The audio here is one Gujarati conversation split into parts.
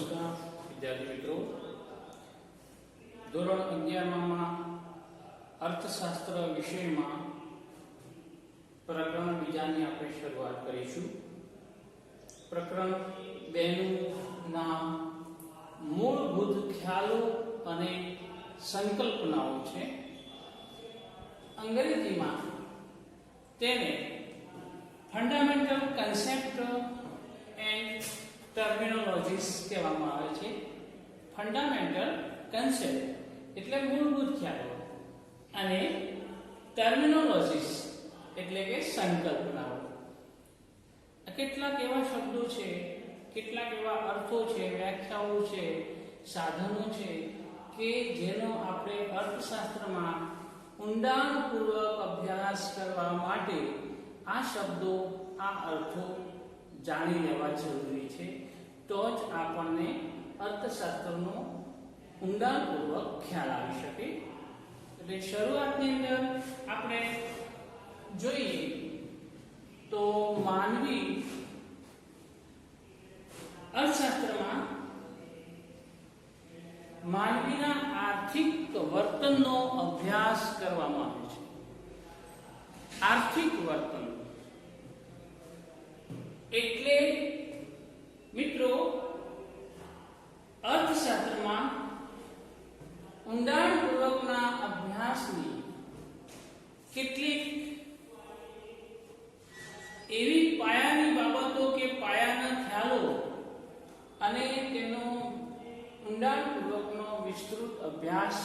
નમસ્કાર વિદ્યાર્થી મિત્રો, ધોરણ 11માં અર્થશાસ્ત્ર વિષયમાં પ્રકરણ બીજાની આપણે શરૂઆત કરીશું. પ્રકરણ 2નું નામ મૂળભૂત ખ્યાલો અને સંકલ્પનાઓ છે. અંગ્રેજીમાં તેને ફંડામેન્ટલ કન્સેપ્ટ એન્ડ ટર્મિનોલોજીસ કહેવામાં આવે છે. ફંડામેન્ટલ કન્સેપ્ટ એટલે મૂળભૂત ખ્યાલો અને ટર્મિનોલોજીસ એટલે કે સંકલ્પનાઓ. કેટલાક એવા શબ્દો છે, કેટલાક એવા અર્થો છે, વ્યાખ્યાઓ છે, સાધનો છે કે જેનો આપણે અર્થશાસ્ત્રમાં ઊંડાણપૂર્વક અભ્યાસ કરવા માટે આ શબ્દો, આ અર્થો જાણી લેવા જરૂરી છે. તો જ આપણને અર્થશાસ્ત્રનો ઊંડાણપૂર્વક ખ્યાલ આવી શકે. એટલે શરૂઆતની અંદર આપણે જોઈએ તો માનવી અર્થશાસ્ત્રમાં માનવીના આર્થિક વર્તનનો અભ્યાસ કરવામાં આવે છે. આર્થિક વર્તન એટલે મિત્રો અર્થશાસ્ત્રમાં ઊંડાણપૂર્વકના અભ્યાસની કેટલીક એવી પાયાની બાબતો કે પાયાના ખ્યાલો અને તેનો ઊંડાણપૂર્વકનો વિસ્તૃત અભ્યાસ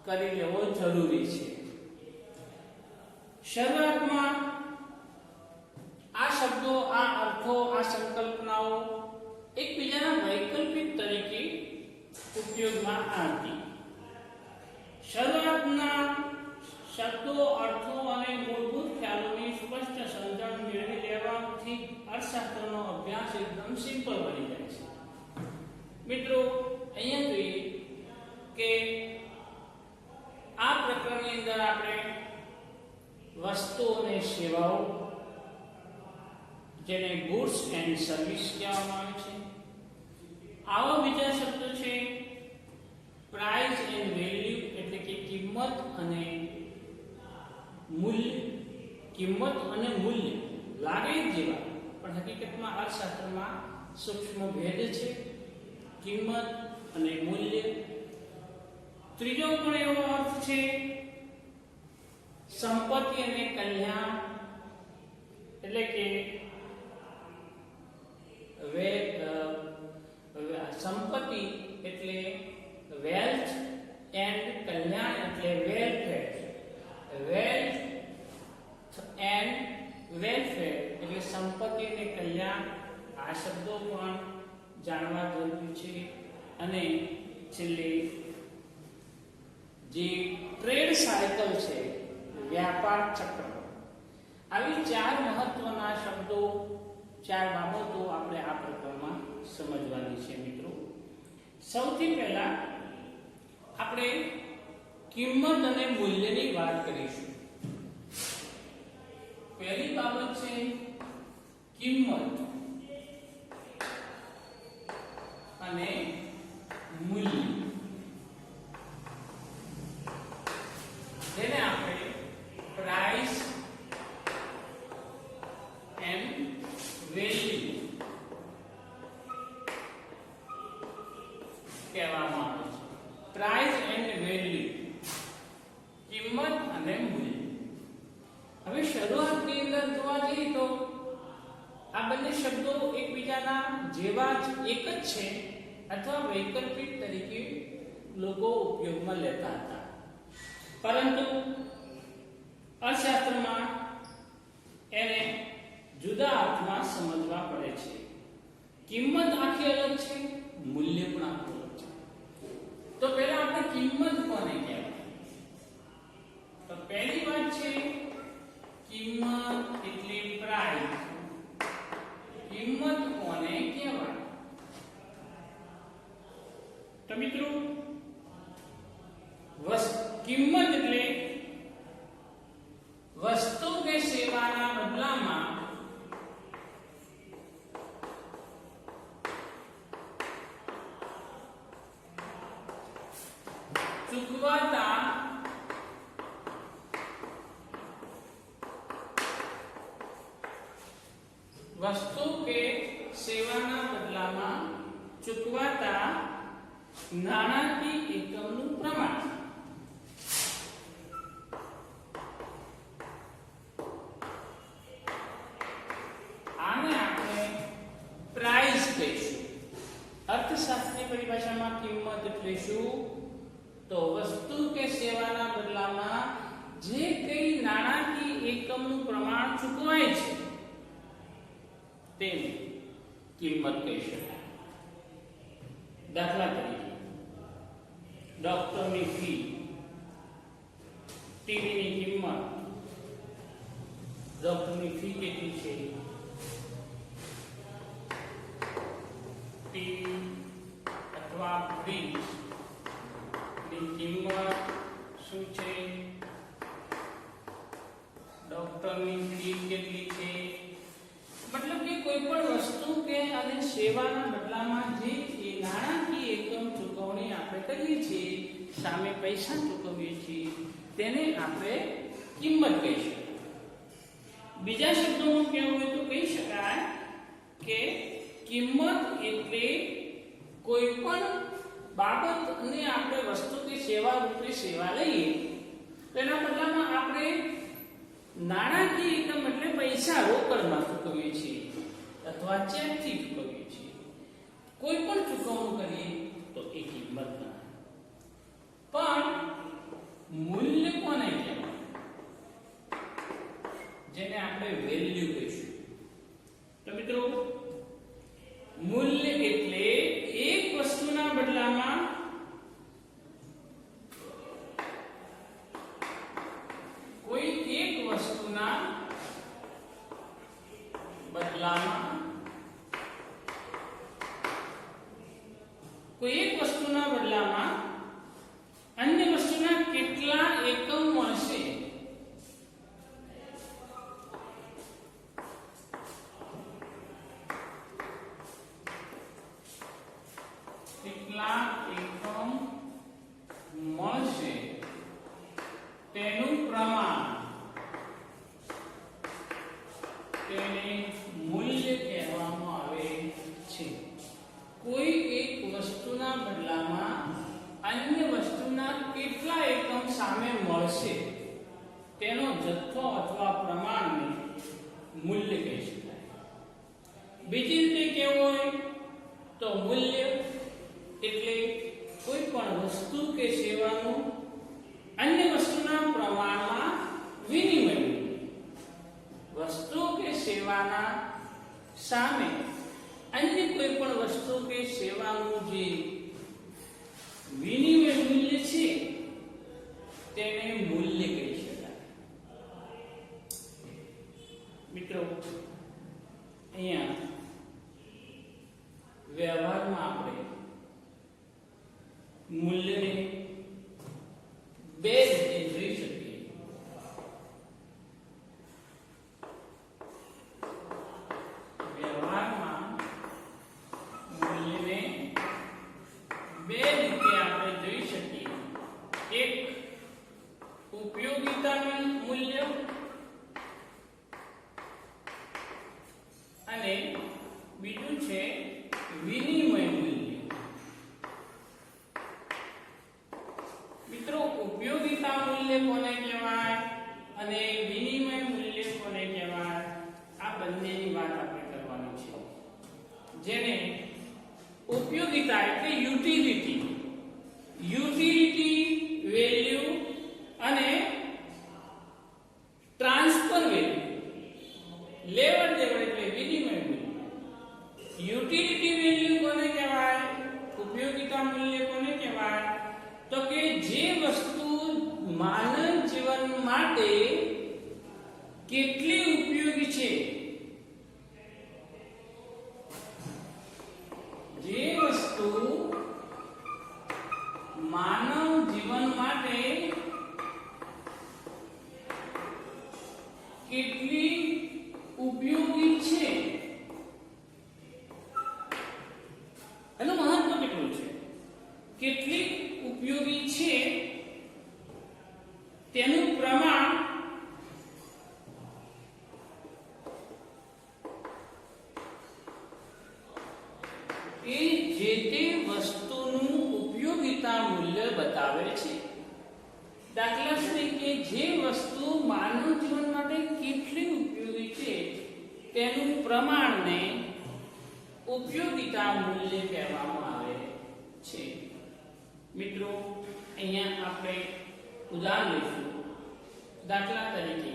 કરી લેવો જરૂરી છે. શરૂઆતમાં આ શબ્દો, આ અર્થો, આ સંકલ્પનાઓ એકબીજાના વૈકલ્પિક તરીકે ઉપયોગમાં આવતી. શરૂઆતના શબ્દો, અર્થો અને મૂળભૂત ખ્યાલોની સ્પષ્ટ સમજણ મેળવી લેવાથી અર્થશાસ્ત્રનો અભ્યાસ એકદમ સિમ્પલ બની જાય છે. મિત્રો, અહીંયા જોઈએ કે આ પ્રકરણની અંદર આપણે વસ્તુઓ અને સેવાઓ, જેને ગુડ્સ એન્ડ સર્વિસ કહેવામાં આવે છે, આવા બીજા શબ્દો છે પ્રાઇસ એન્ડ વેલ્યુ એટલે કે કિંમત અને મૂલ્ય. કિંમત અને મૂલ્ય લાગે જેવા, પણ હકીકતમાં અર્થશાસ્ત્રમાં સૂક્ષ્મ ભેદ છે. કિંમત અને મૂલ્ય. ત્રીજો પણ એવો અર્થ છે સંપત્તિ અને કલ્યાણ એટલે કે સંપત્તિ એટલે વેલ્થ એન્ડ કલ્યાણ એટલે વેલફેર. વેલ્થ એન્ડ વેલફેર એટલે સંપત્તિ અને કલ્યાણ. આ શબ્દો પણ જાણવા જરૂરી છે. અને છેલ્લે જે ટ્રેડ સાયકલ છે, વ્યાપાર ચક્ર, આવી 4 મહત્વના શબ્દો, 4 બાબતો આપણે આ પ્રકરણમાં સમજવાની છે. મિત્રો, સૌથી પહેલા આપણે કિંમત અને મૂલ્યની વાત કરીશું. પહેલી બાબત છે કિંમત અને મૂલ્ય, જેને આપણે પ્રાઇસ એન્ડ વેલ્યુ કહેવામાં આવે છે. પ્રાઇસ એન્ડ વેલ્યુ, કિંમત અને મૂલ્ય. હવે શરૂઆતની અંદર જોવા જઈએ તો આ બંને શબ્દો એકબીજાના જેવા જ એક જ છે અથવા વૈકલ્પિક તરીકે લોકો ઉપયોગમાં લેતા હતા. પરંતુ અર્થશાસ્ત્રમાં એને જુદા અર્થમાં સમજવા પડે છે. કિંમત આખી અલગ છે, મૂલ્ય પણ આખું અલગ છે. તો પહેલા આપણે કિંમત કોને કહેવાય? તો પહેલી વાત છે કિંમત એટલે પ્રાઇસ. કિંમત કોને કહેવાય? તો મિત્રો, કિંમત એટલે વસ્તુ કે સેવાના બદલામાં ચૂકવાતા વસ્તુ કે સેવાના બદલામાં ચૂકવાતા નાણાકીય એકમનું પ્રમાણ. આને આપણે પ્રાઇસ કહીશું. અર્થશાસ્ત્રની પરિભાષામાં કિંમત એટલે શું? તો વસ્તુ કે સેવાના બદલામાં જે કઈ નાણાકીય એકમનું પ્રમાણ ચૂકવાય છે તેને કિંમત કહી શકાય. દાખલા તરીકે ડોક્ટરની ફી, ટીવીની કિંમત. ડોક્ટરની ફી કેટલી છે? ટીવી અથવા ફ્રીજ ની કિંમત શું છે? ડોક્ટરની ફી કેટલી છે? મતલબ કે કોઈ પણ વસ્તુ કે અને સેવાના બદલામાં જે નાણાકીય એકમ ચૂકવણી આપણે કરીએ છીએ, સામે પૈસા ચૂકવીએ છીએ, તેને આપણે કિંમત કહીશું. બીજા શબ્દોમાં કહેવું હોય તો કહી શકાય કે કિંમત એટલે કોઈ પણ બાબતને આપણે વસ્તુ કે સેવા રૂપે સેવા લઈએ, તેના બદલામાં આપણે નાણાકીય એકમ એટલે પૈસા રોકડમાં ચૂકવીએ છીએ અથવા ચેકથી ચૂકવીએ છીએ. કોઈ પણ ચૂકવણું કરીએ તો એ કિંમત ના. પણ મૂલ્ય કોને કહેવાય? જેને આપણે વેલ્યુ કહીશું. તો મિત્રો, મૂલ્ય એટલે એક વસ્તુના બદલામાં કોઈ એક વસ્તુના બદલામાં અન્ય વસ્તુના કેટલા એકમ મળશે તેનું પ્રમાણ, તેને મૂલ્ય કહેવામાં આવે છે. કોઈ એક વસ્તુના બદલામાં અન્ય વસ્તુના કેટલા એકમ સામે મળશે તેનો જથ્થો અથવા પ્રમાણને મૂલ્ય કહી શકાય. બીજી રીતે કેવું હોય તો મૂલ્ય એટલે કોઈ પણ વસ્તુ કે સેવાનું અન્ય વસ્તુના પ્રમાણમાં વિનિમય. વસ્તુ કે સેવાના સામે અન્ય કોઈ પણ વસ્તુ કે સેવાનું જે વિનિમય મૂલ્ય છે તેને મૂલ્ય કહી શકાય. મિત્રો, અહીંયા વ્યવહારમાં આપણે મૂલ્યને બે રીતે જોઈ શકીએ. વ્યવહારમાં મૂલ્યને બે રીતે આપણે જોઈ શકીએ. એક ઉપયોગિતા મૂલ્ય અને બીજું છે વિનિમય મૂલ્ય. મિત્રો, ઉપયોગિતા મૂલ્ય કોને કહેવાય અને વિનિમય મૂલ્ય કોને કહેવાય, આ બંનેની વાત આપણે કરવાની છે. જેને ઉપયોગિતા એટલે યુટિલિટી વેલ્યુ અને ટ્રાન્સફર વેલ્યુ, લેવડ દેવડ એટલે વિનિમય મૂલ્ય. યુટિલિટી વેલ્યુ કોને કહેવાય, ઉપયોગિતા મૂલ્ય કોને કહેવાય, તો કે જે વસ્તુ માનવ જીવન માટે કેટલી ઉપયોગી છે, જે વસ્તુ માનવ જીવન માટે કેટલી ઉપયોગી છે એનું મહત્વ કેટલું છે, કેટલી ઉપયોગી છે જે તે વસ્તુનું ઉપયોગિતા મૂલ્ય બતાવે છે. દાખલા તરીકે જે વસ્તુ માનવ જીવન માટે કેટલી ઉપયોગી છે તેનું પ્રમાણને ઉપયોગિતા મૂલ્ય કહેવામાં આવે છે. મિત્રો, અહીંયા આપણે ઉદાહરણ લઈશું. દાખલા તરીકે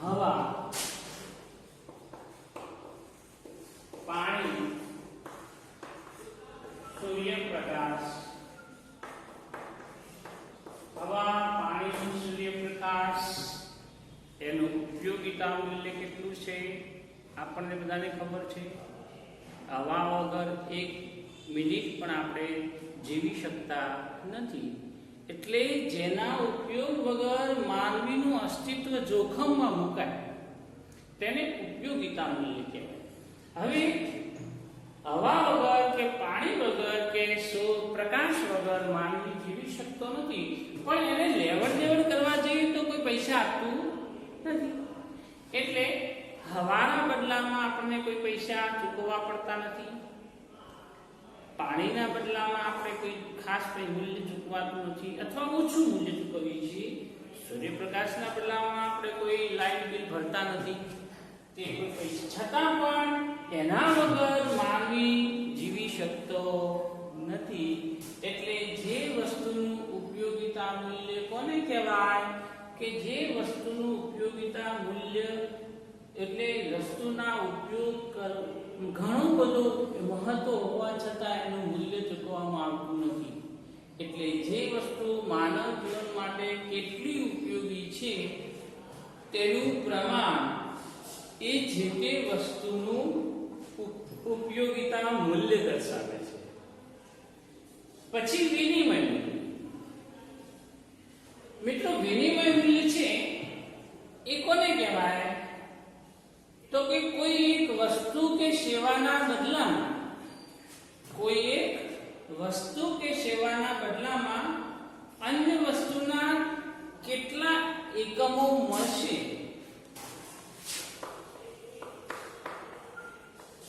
હવા, પાણી, સૂર્યપ્રકાશ. હવા, પાણી, સૂર્યપ્રકાશ એનું ઉપયોગિતા મૂલ્ય કેટલું છે આપણને બધાને ખબર છે. હવા વગર એક મિનિટ પણ આપણે જીવી શકતા નથી. એટલે જેના ઉપયોગ વગર માનવીનું અસ્તિત્વ જોખમમાં મુકાય તેને ઉપયોગિતા મૂલ્ય કહેવાય. હવે હવા વગર કે પાણી વગર કે પ્રકાશ વગર માનવી જીવી શકતો નથી, પણ એને લેવડ દેવડ કરવા જઈએ તો કોઈ પૈસા આપતું નથી. એટલે હવાના બદલામાં આપણને કોઈ પૈસા ચૂકવવા પડતા નથી. પાણીના બદલામાં આપણે કોઈ ખાસ મૂલ્ય ચૂકવાતું નથી અથવા ઓછું મૂલ્ય ચૂકવીએ છીએ. સૂર્યપ્રકાશના બદલામાં આપણે કોઈ લાઇટ બિલ ભરતા નથી. તે કોઈ પૈસા છતાં પણ એના વગર માનવી જીવી શકતો નથી. એટલે જે વસ્તુનું ઉપયોગિતા મૂલ્ય કોને કહેવાય કે જે વસ્તુનું ઉપયોગિતા મૂલ્ય એટલે વસ્તુના ઉપયોગ ઘણું બધું મહત્વ હોવા છતાં એનું મૂલ્ય ચૂકવવામાં આવતું નથી. એટલે જે વસ્તુ માનવ જીવન માટે કેટલી ઉપયોગી છે તેનું પ્રમાણ એ જે તે વસ્તુનું ઉપયોગિતા મૂલ્ય દર્શાવે છે. પછી વિનિમય મૂલ્ય. મિત્રો, વિનિમય મૂલ્ય છે એ કોને કહેવાય તો કે કોઈ એક વસ્તુ કે સેવાના બદલામાં અન્ય વસ્તુના કેટલા એકમો મળશે.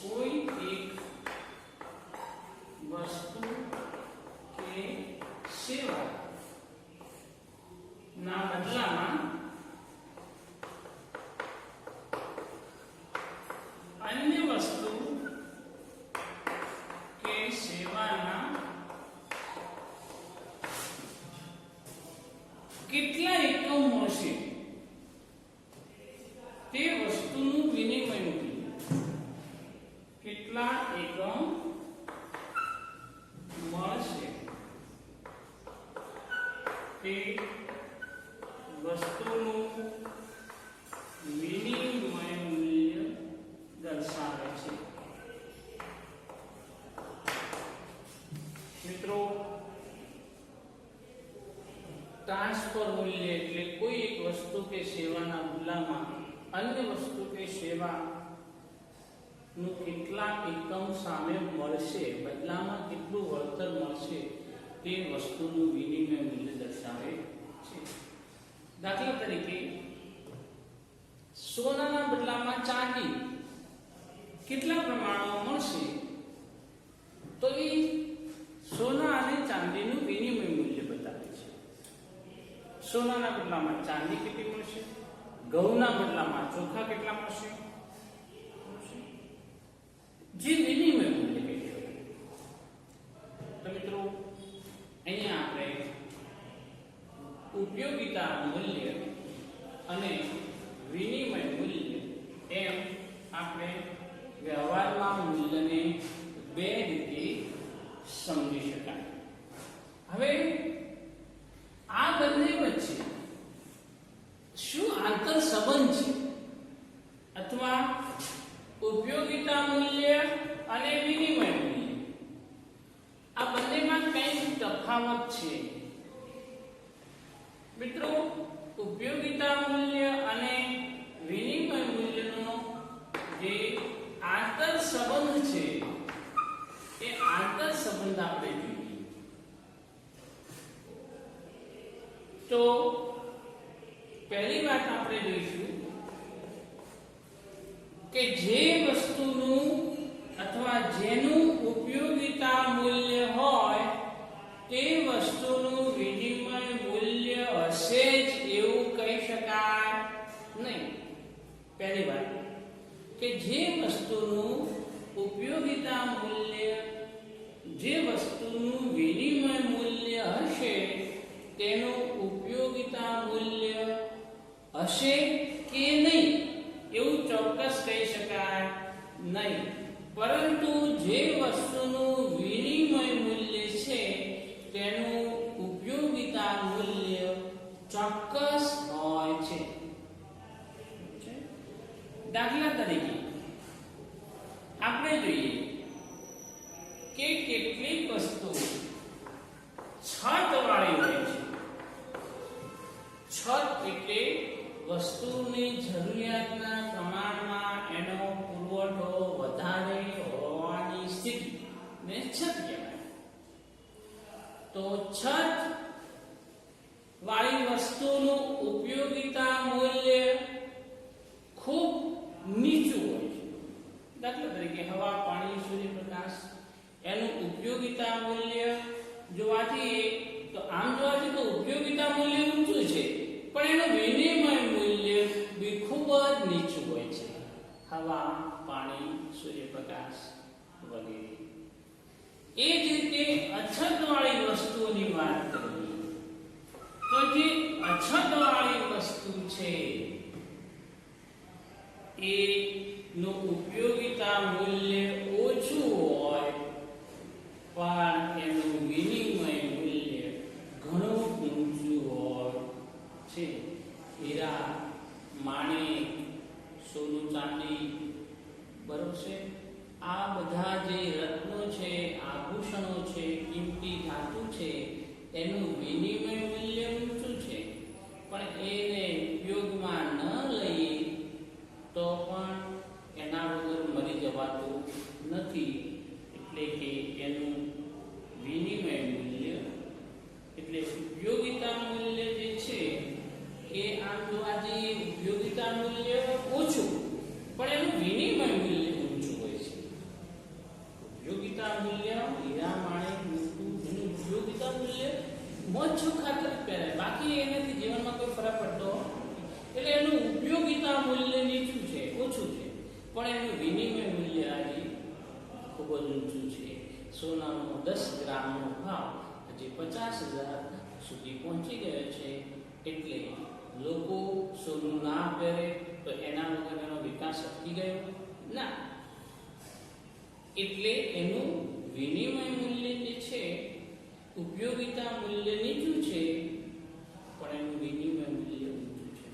કોઈ એક વસ્તુ કે સેવા ના બદલામાં અન્ય વસ્તુ કે સેવાના કેટલા એકમ મળશે તે વસ્તુનું વિનિમય મૂલ્ય. કેટલા એકમ મળશે તે વસ્તુનું વિનિમય મૂલ્ય દર્શાવે છે. મિત્રો, ટ્રાન્સફર મૂલ્ય એટલે કોઈ એક વસ્તુ કે સેવાના બદલામાં અન્ય વસ્તુ કે સેવા નું કેટલા એકમ સામે મળશે, બદલામાં કેટલું વળતર મળશે તે વસ્તુનું વિનિમય મૂલ્ય દર્શાવે છે. દાખલા તરીકે સોનાના બદલામાં ચાંદી કેટલા પ્રમાણમાં મળશે તો એ સોના અને ચાંદીનું વિનિમય મૂલ્ય બતાવે છે. સોનાના બદલામાં ચાંદી કેટલી મળશે, ઘઉંના બદલામાં ચોખા કેટલા મળશે, જે વિનિમય મૂલ્ય કહેવાય. તો મિત્રો, અહીંયા આપણે ઉપયોગિતા મૂલ્ય અને વિનિમય મૂલ્ય એમ આપણે વ્યવહારમાં મૂલ્યને બે રીતે સમજી શકાય. હવે આ બંને વચ્ચે શું આંતર સંબંધ છે અથવા ઉપયોગિતા મૂલ્ય અને વિનિમય મૂલ્ય આ બંનેમાં કઈ તફાવત છે? મિત્રો, ઉપયોગિતા મૂલ્ય અને વિનિમય મૂલ્યનો જે આંતર સંબંધ છે એ આંતર સંબંધ આપણે જોઈએ તો પહેલી વાત આપણે જોઈશું કે જે વસ્તુનું અથવા જેનું ઉપયોગિતા મૂલ્ય હોય તે વસ્તુનું વિનિમય મૂલ્ય હશે જ એવું કહી શકાય નહીં. પહેલી વાત કે જે વસ્તુનું ઉપયોગિતા મૂલ્ય, જે વસ્તુનું વિનિમય મૂલ્ય હશે તેનું ઉપયોગિતા મૂલ્ય હશે કે નહીં એવું ચોક્કસ કહી શકાય નહીં. પરંતુ જે વસ્તુનું વિનિમય મૂલ્ય છે તેનું ઉપયોગિતા મૂલ્ય ચોક્કસ હોય છે. દાખલા તરીકે આપણે જોઈએ કે કેટલીક વસ્તુ છત વાળી હોય છે. છત એટલે વસ્તુની જરૂરિયાતના પ્રમાણમાં એનો પુરવઠો વધારે હોવાની સ્થિતિ ને છત કહેવાય. તો છત વાળી વસ્તુનું ઉપયોગિતા મૂલ્ય ખૂબ નીચું હોય છે. દાખલા તરીકે હવા, પાણી, સૂર્યપ્રકાશ એનું ઉપયોગિતા મૂલ્ય જોવાથી તો આમ જોવાથી તો ઉપયોગિતા મૂલ્ય ઊંચું છે, પણ એનું વિનિમય મૂલ્ય બી ખૂબ જ નીચું હોય છે. હવા, પાણી, સૂર્યપ્રકાશ વગેરે. એ જ રીતે અછતવાળી વસ્તુઓની વાત કરીએ તો જે અછતવાળી વસ્તુ છે એનું ઉપયોગિતા મૂલ્ય ઓછું હોય પણ એનું વિનિમય મૂલ્ય ઘણું ઊંચું હોય છે. હીરા, માણેક, સોનું, ચાંદી, બરોબર છે. આ બધા જે રત્નો છે, આભૂષણો છે, કિંમતી ધાતુ છે એનું વિનિમય મૂલ્ય ઊંચું છે, પણ એને ઉપયોગમાં ન લઈએ તો પણ એના વગર મરી જવાતું નથી. એટલે કે એનું વિનિમય મૂલ્ય એટલે ઉપયોગિતા મૂલ્ય જે છે એ આમ જોવા જઈએ ઉપયોગિતા મૂલ્ય ઓછું પણ એનું વિનિમય મૂલ્ય ઊંચું હોય છે. ઉપયોગિતા મૂલ્ય હીરા, માણેક, મોતું એનું ઉપયોગિતા મૂલ્ય મોજું ખાતર પહેરે, બાકી એનાથી જીવનમાં કોઈ ફરક પડતો એટલે એનું ઉપયોગિતા મૂલ્ય નીચું છે, ઓછું છે, પણ એનું વિનિમય મૂલ્ય આજે ખૂબ જ ઊંચું છે. સોનાનો 10 ગ્રામનો ભાવ આજે 50,000 સુધી પહોંચી ગયો છે. એટલે લોકો સોનું ના પહેરે તો એના વગર એનો વિકાસ અટકી ગયો ના. એટલે એનું વિનિમય મૂલ્ય જે છે ઉપયોગિતા મૂલ્ય નીચું છે પણ એનું વિનિમય મૂલ્ય ઊંચું છે.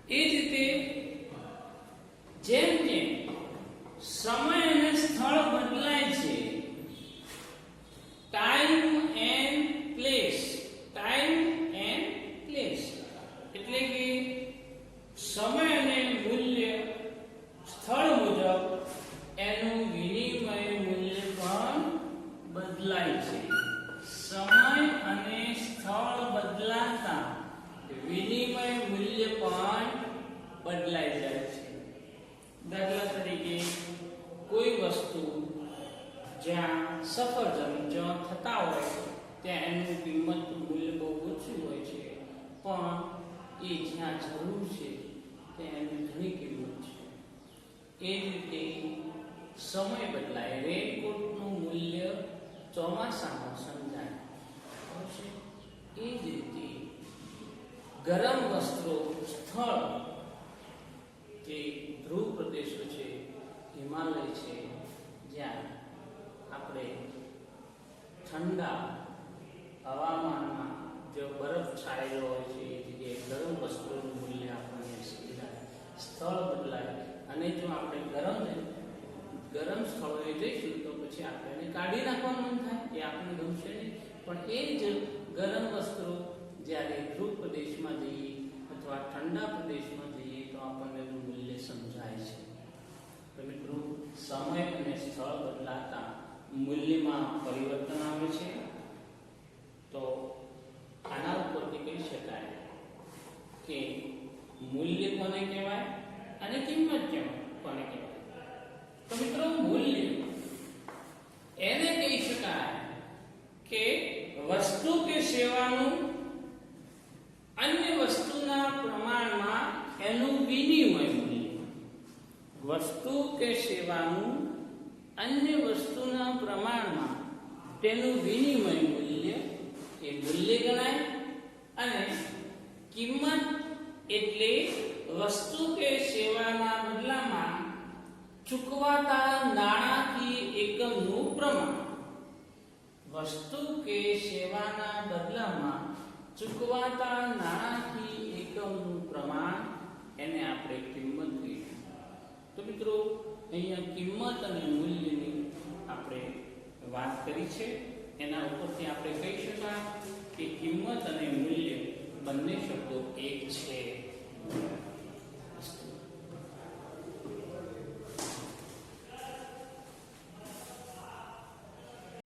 એ જ રીતે જેમ જેમ સમય અને સ્થળ બદલાય છે, time and place, time and place એટલે કે સમય અને મૂલ્ય સ્થળ મુજબ એનું વિનિમય મૂલ્ય પણ બદલાય છે. સમય અને સ્થળ બદલાતા વિનિમય મૂલ્ય પણ બદલાઈ જાય છે. દાખલા તરીકે કોઈ વસ્તુ જ્યાં સફરજન જ્યાં થતા હોય ત્યાં એનું કિંમત મૂલ્ય બહુ ઓછું હોય છે, પણ એ જ્યાં જરૂર છે ત્યાં એની ઘણી કિંમત છે. એ જ રીતે સમય બદલાય. રેનકોટનું મૂલ્ય ચોમાસામાં સમજાય છે. એ જ રીતે ગરમ વસ્ત્રો સ્થળ જે ધ્રુવ પ્રદેશો છે, હિમાલય છે, જ્યાં આપણે ઠંડા હવામાનમાં જો બરફ છાયેલો હોય છે એ જગ્યાએ ગરમ વસ્ત્રોનું મૂલ્ય આપણને સમજાય. સ્થળ બદલાય અને જો આપણે ગરમ સ્થળોએ જઈશું તો પછી આપણે કાઢી નાખવાનું મન થાય, એ આપણને ગમશે નહીં. પણ એ જ ગરમ વસ્ત્રો જ્યારે ધ્રુવ પ્રદેશમાં જઈએ અથવા ઠંડા પ્રદેશમાં જઈએ તો આપણને એનું મૂલ્ય સમજાય છે. તો મિત્રો, સમય અને સ્થળ બદલાતા મૂલ્યમાં પરિવર્તન આવે છે. તો આના ઉપરથી કહી શકાય કે મૂલ્ય કોને કહેવાય અને કિંમત કોને કહેવાય. શકાય કે વસ્તુ કે સેવાનું અન્ય વસ્તુના પ્રમાણમાં એનું વિનિમય મૂલ્ય, વસ્તુ કે સેવાનું અન્ય વસ્તુના પ્રમાણમાં તેનું વિનિમય મૂલ્ય એ મૂલ્ય ગણાય. અને કિંમત એટલે વસ્તુ કે સેવાના બદલામાં ચૂકવાતા નાણાંથી એકમનું પ્રમાણ, વસ્તુ કે સેવાના બદલામાં ચૂકવાતા નાણાંથી એકમનું પ્રમાણ, એને આપણે કિંમત કહીશું. તો મિત્રો અહીંયા કિંમત અને મૂલ્યની આપણે વાત કરી છે. એના ઉપરથી આપણે કહી શકાય કે કિંમત અને મૂલ્ય બંને શબ્દો એક છે.